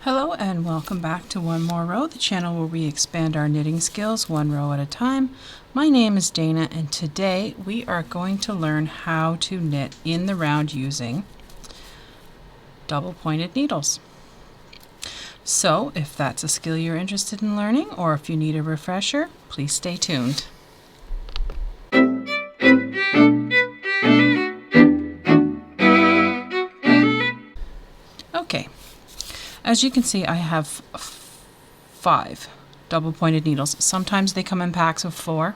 Hello and welcome back to One More Row, the channel where we expand our knitting skills one row at a time. My name is Dana and today we are going to learn how to knit in the round using double pointed needles. So if that's a skill you're interested in learning or if you need a refresher, please stay tuned. Okay, as you can see I have 5 double pointed needles. Sometimes they come in packs of 4.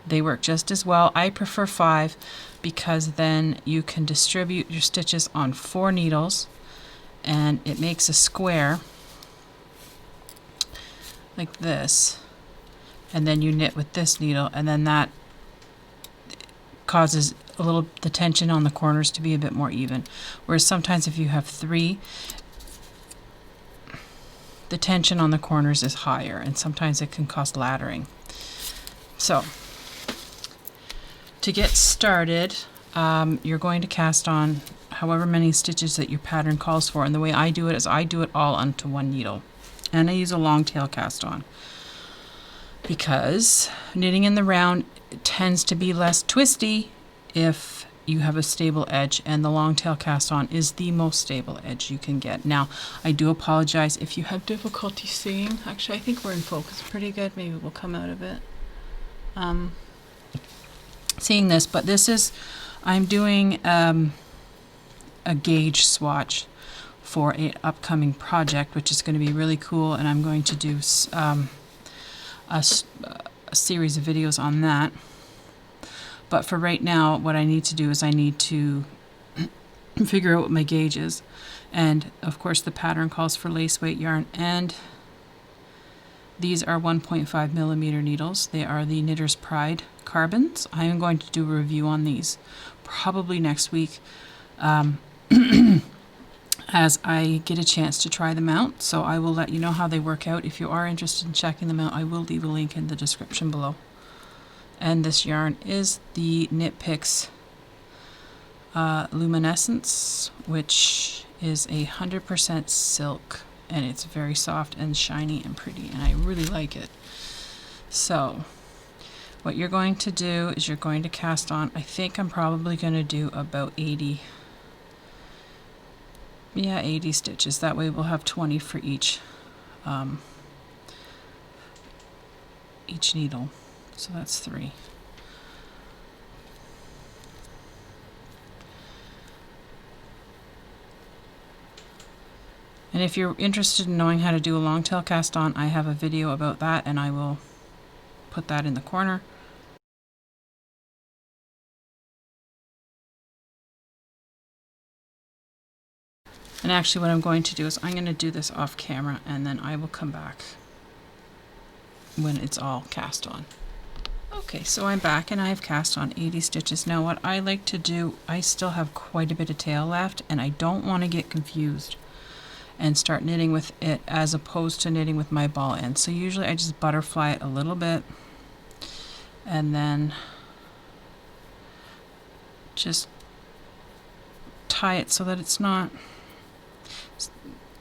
They work just as well. I prefer 5 because then you can distribute your stitches on 4 needles and it makes a square like this, and then you knit with this needle, and then that causes the tension on the corners to be a bit more even. Whereas sometimes if you have 3, the tension on the corners is higher and sometimes it can cause laddering. So to get started, you're going to cast on however many stitches that your pattern calls for, and the way I do it is I do it all onto one needle, and I use a long tail cast on because knitting in the round tends to be less twisty if you have a stable edge, and the long tail cast on is the most stable edge you can get. Now I do apologize if you have difficulty seeing. Actually, I think we're in focus pretty good. Maybe we'll come out of it. Seeing this, but this is, I'm doing a gauge swatch for an upcoming project, which is going to be really cool, and I'm going to do a series of videos on that. But for right now, what I need to do is I need to figure out what my gauge is, and of course the pattern calls for lace weight yarn, and these are 1.5 millimeter needles. They are the Knitter's Pride carbons. I am going to do a review on these probably next week as I get a chance to try them out. So I will let you know how they work out. If you are interested in checking them out, I will leave a link in the description below. And this yarn is the Knit Picks Luminescence, which is 100% silk, and it's very soft and shiny and pretty, and I really like it. So what you're going to do is you're going to cast on, I think I'm probably going to do about 80 stitches. That way we'll have 20 for each needle. So that's 3. And if you're interested in knowing how to do a long tail cast on, I have a video about that, and I will put that in the corner. And actually what I'm going to do is I'm going to do this off camera, and then I will come back when it's all cast on. Okay, so I'm back and I've cast on 80 stitches. Now what I like to do, I still have quite a bit of tail left, and I don't want to get confused and start knitting with it as opposed to knitting with my ball end. So usually I just butterfly it a little bit and then just tie it so that it's not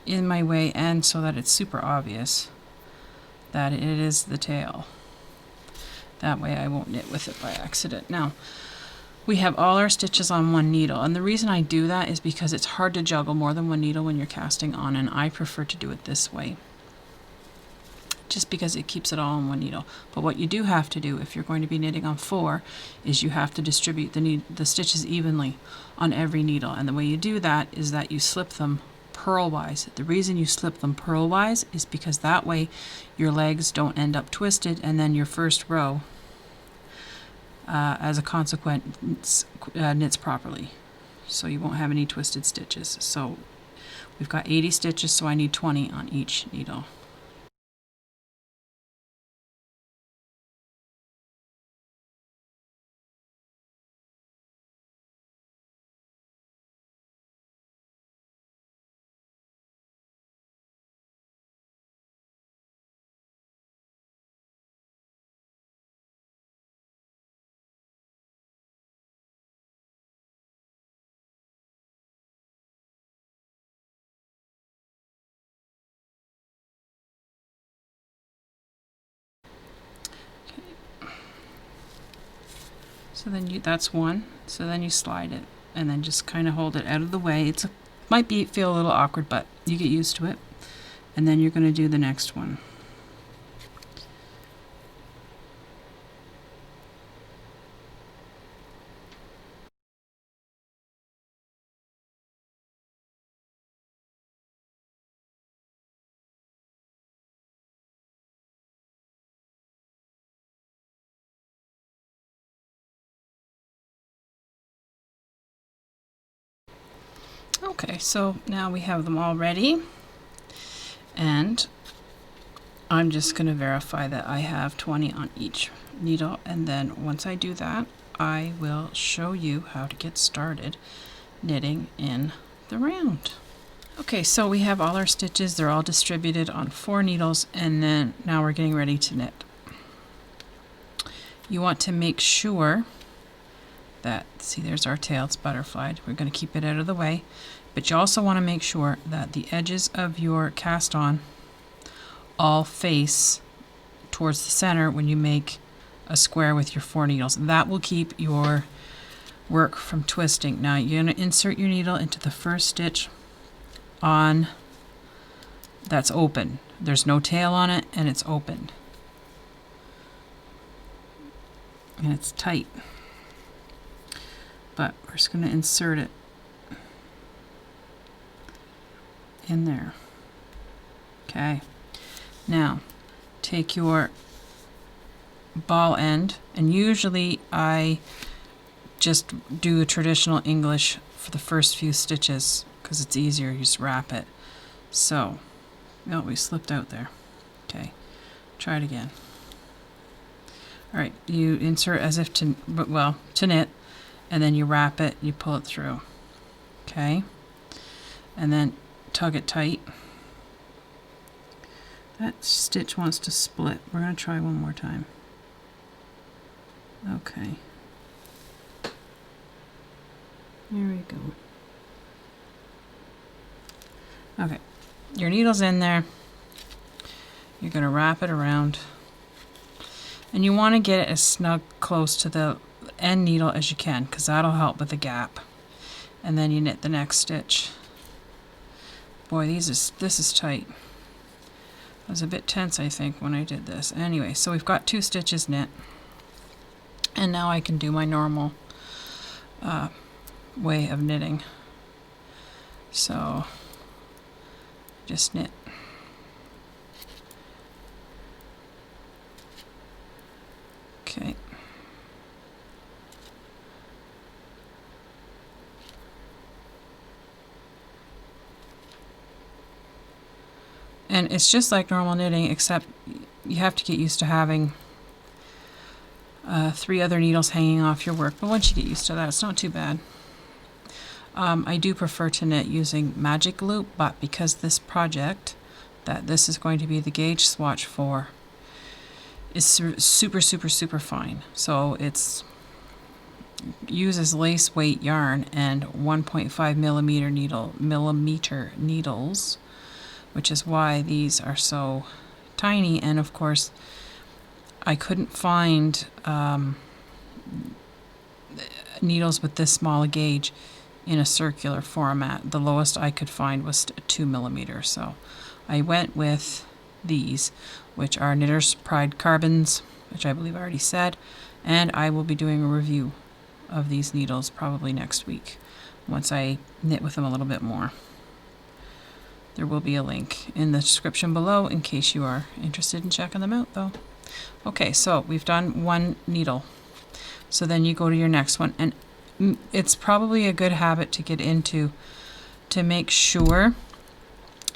in my way, and so that it's super obvious that it is the tail. That way I won't knit with it by accident. Now we have all our stitches on one needle, and the reason I do that is because it's hard to juggle more than one needle when you're casting on, and I prefer to do it this way just because it keeps it all on one needle. But what you do have to do if you're going to be knitting on 4 is you have to distribute the stitches evenly on every needle, and the way you do that is that you slip them purlwise. The reason you slip them purlwise is because that way your legs don't end up twisted, and then your first row as a consequence knits properly, so you won't have any twisted stitches. So we've got 80 stitches, so I need 20 on each needle. So then that's one. So then you slide it and then just kind of hold it out of the way. It's might feel a little awkward, but you get used to it. And then you're going to do the next one. Okay, so now we have them all ready, and I'm just going to verify that I have 20 on each needle, and then once I do that, I will show you how to get started knitting in the round. Okay, so we have all our stitches. They're all distributed on 4 needles, and then now we're getting ready to knit. You want to make sure that, see, there's our tail, it's butterflied. We're going to keep it out of the way, but you also want to make sure that the edges of your cast on all face towards the center when you make a square with your 4 needles. That will keep your work from twisting. Now you're going to insert your needle into the first stitch on that's open. There's no tail on it and it's open. And it's tight. But we're just going to insert it in there. Okay. Now, take your ball end, and usually I just do a traditional English for the first few stitches because it's easier. You just wrap it. So, oh, we slipped out there. Okay, try it again. All right, you insert as if to, well, to knit, and then you wrap it, you pull it through. Okay, and then tug it tight. That stitch wants to split. We're going to try one more time. Okay. There we go. Okay, your needle's in there. You're going to wrap it around. And you want to get it as snug close to the end needle as you can, because that'll help with the gap. And then you knit the next stitch. Boy, this is tight. I was a bit tense, I think, when I did this. Anyway, so we've got 2 stitches knit. And now I can do my normal way of knitting. So, just knit. Okay. And it's just like normal knitting, except you have to get used to having 3 other needles hanging off your work. But once you get used to that, it's not too bad. I do prefer to knit using magic loop, but because this project that this is going to be the gauge swatch for is super, super, super fine. So it's uses lace weight yarn and 1.5 millimeter needles, which is why these are so tiny. And of course, I couldn't find needles with this small a gauge in a circular format. The lowest I could find was 2 millimeters. So I went with these, which are Knitter's Pride Carbons, which I believe I already said, and I will be doing a review of these needles probably next week once I knit with them a little bit more. There will be a link in the description below in case you are interested in checking them out, though. Okay, so we've done 1 needle. So then you go to your next one, and it's probably a good habit to get into to make sure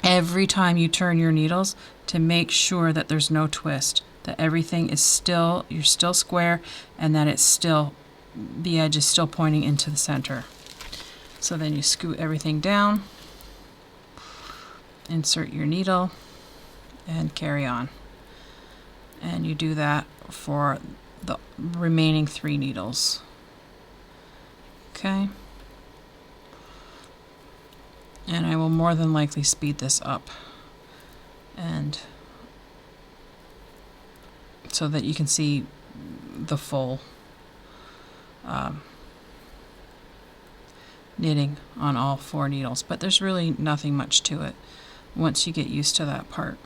every time you turn your needles to make sure that there's no twist, that everything is still, you're still square, and that it's still, the edge is still pointing into the center. So then you scoot everything down, insert your needle, and carry on. And you do that for the remaining 3 needles. Okay. And I will more than likely speed this up, and so that you can see the full knitting on all 4 needles, but there's really nothing much to it once you get used to that part.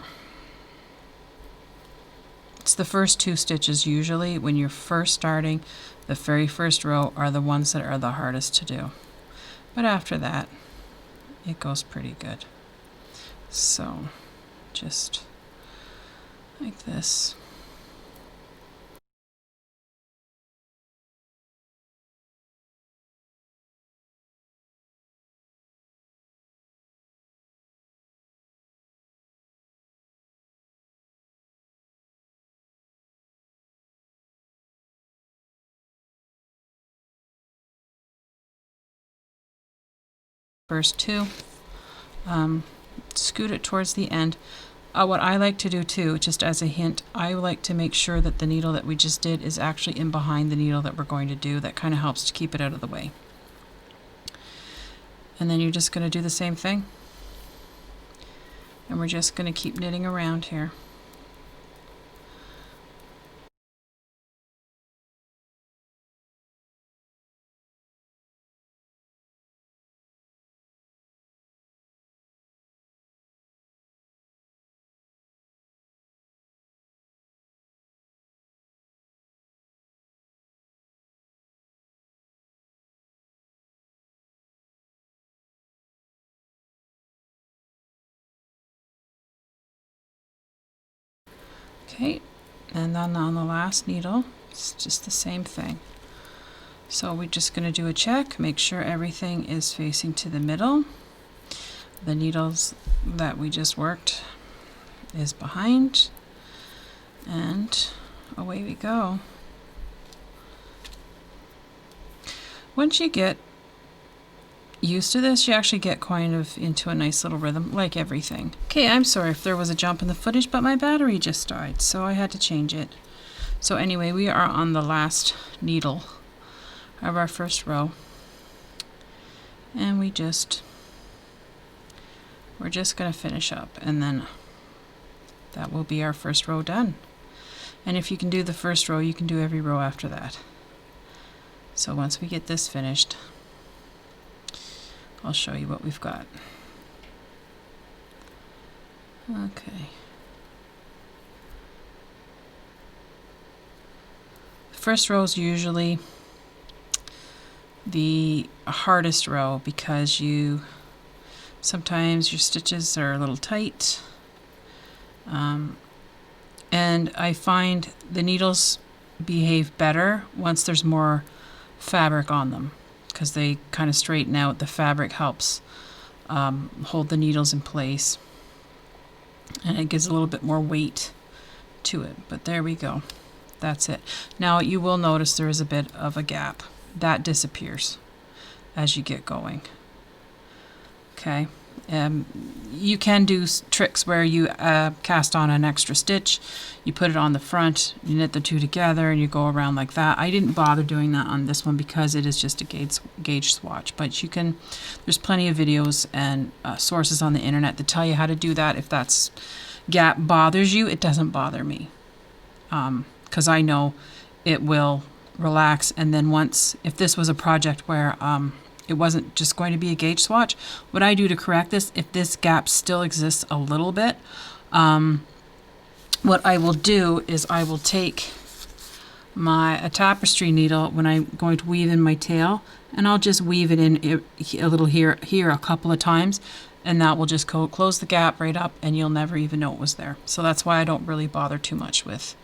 It's the first 2 stitches usually when you're first starting. The very first row are the ones that are the hardest to do, but after that it goes pretty good. So just like this. First 2, scoot it towards the end. What I like to do too, just as a hint, I like to make sure that the needle that we just did is actually in behind the needle that we're going to do. That kind of helps to keep it out of the way. And then you're just going to do the same thing. And we're just going to keep knitting around here. Okay, and then on the last needle, it's just the same thing. So we're just going to do a check, make sure everything is facing to the middle. The needles that we just worked is behind, and away we go. Once you get used to this, you actually get kind of into a nice little rhythm, like everything. Okay, I'm sorry if there was a jump in the footage, but my battery just died, so I had to change it. So anyway, we are on the last needle of our first row, and we're just going to finish up, and then that will be our first row done. And if you can do the first row, you can do every row after that. So once we get this finished, I'll show you what we've got. Okay. First row is usually the hardest row because sometimes your stitches are a little tight. And I find the needles behave better once there's more fabric on them, because they kind of straighten out. The fabric helps hold the needles in place, and it gives a little bit more weight to it. But there we go. That's it. Now you will notice there is a bit of a gap. That disappears as you get going. Okay. You can do tricks where you cast on an extra stitch, you put it on the front, you knit the 2 together, and you go around like that. I didn't bother doing that on this one because it is just a gauge swatch, but you can, there's plenty of videos and sources on the internet that tell you how to do that. If that gap bothers you, it doesn't bother me, because I know it will relax. And then once, if this was a project where it wasn't just going to be a gauge swatch, what I do to correct this, if this gap still exists a little bit, what I will do is I will take a tapestry needle when I'm going to weave in my tail, and I'll just weave it in a little here a couple of times, and that will just close the gap right up, and you'll never even know it was there. So that's why I don't really bother too much with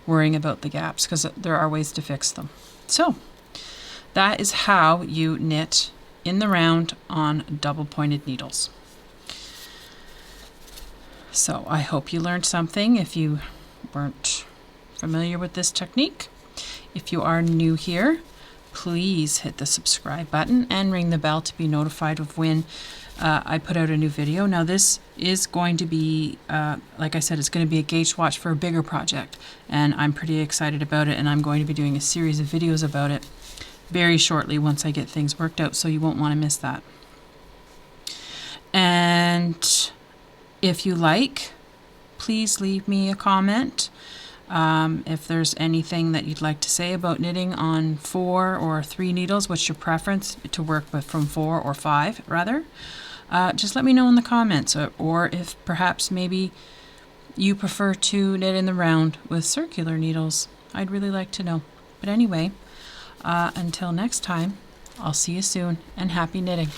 worrying about the gaps, because there are ways to fix them. So that is how you knit in the round on double pointed needles. So I hope you learned something if you weren't familiar with this technique. If you are new here, please hit the subscribe button and ring the bell to be notified of when I put out a new video. Now this is going to be, like I said, it's going to be a gauge swatch for a bigger project, and I'm pretty excited about it, and I'm going to be doing a series of videos about it very shortly once I get things worked out, so you won't want to miss that. And if you like, please leave me a comment. If there's anything that you'd like to say about knitting on 4 or 3 needles, what's your preference to work with from 4 or 5 rather, just let me know in the comments, or if perhaps maybe you prefer to knit in the round with circular needles. I'd really like to know. But anyway, until next time, I'll see you soon, and happy knitting.